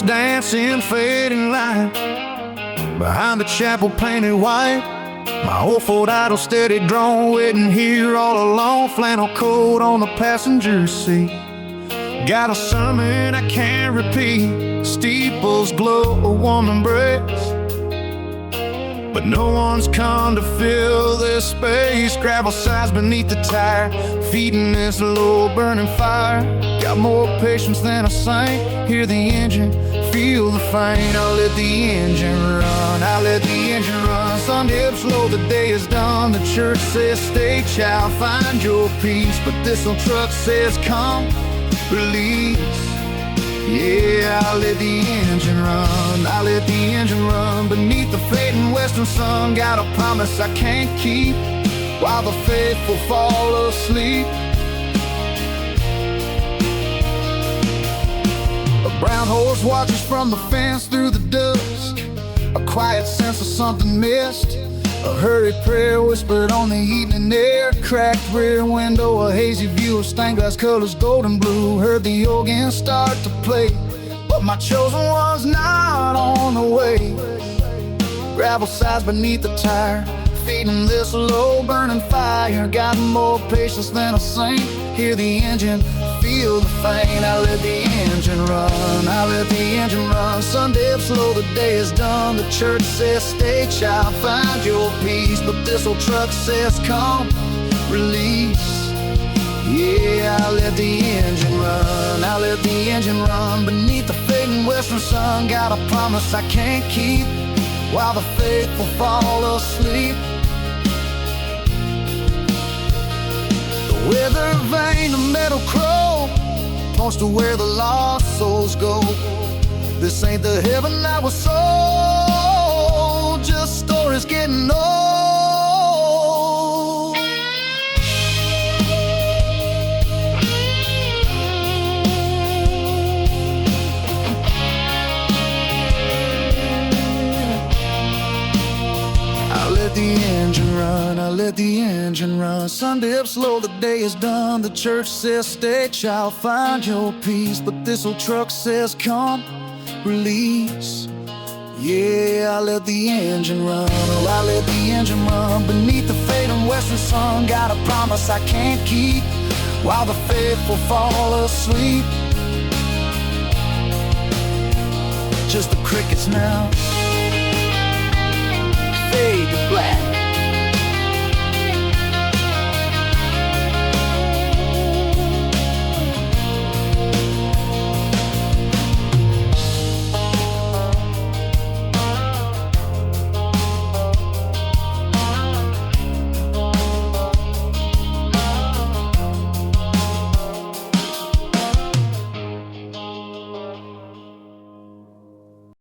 lamps dancing, fading light. Behind the chapel painted white, my old Ford idle steady drawn, waiting here all alone. Flannel coat on the passenger seat. Got a sermon I can't repeat. Steeples glow a warm embrace, but no one's come to fill this space. Gravel sighs beneath the tire, feeding this low burning fire. Got more patience than a saint. Hear the engine, feel the faint. I'll let the engine run, I'll let the engine run. Sun dips low, the day is done. The church says stay, child, find your peace. But this old truck says come, release. Yeah, I'll let the engine run, I'll let the engine run. Beneath the fading western sun, got a promise I can't keep, while the faithful fall asleep. A brown horse watches from the fence through the dust, a quiet sense of something missed. A hurried prayer whispered on the evening air. Cracked rear window, a hazy view of stained glass colors, gold and blue. Heard the organ start to play, but my chosen one's not on the way. Gravel sighs beneath the tire, feeding this low burning fire. Got more patience than a saint. Hear the engine, feel the faint. I let the engine run, I let the engine run. Sun dips low, the day is done. The church says stay, child, find your peace. But this old truck says come, release. Yeah, I let the engine run, I let the engine run. Beneath the fading western sun, got a promise I can't keep, while the faithful fall asleep. The weather vane, the metal crow, points to where the lost souls go. This ain't the heaven I was sold, just stories getting old. I let the engine run, I let the engine run. Sun dips low, the day is done. The church says stay, child, find your peace. But this old truck says come, release. Yeah, I let the engine run, oh, I let the engine run. Beneath the fading western sun, got a promise I can't keep, while the faithful fall asleep. Just the crickets now, fade to black.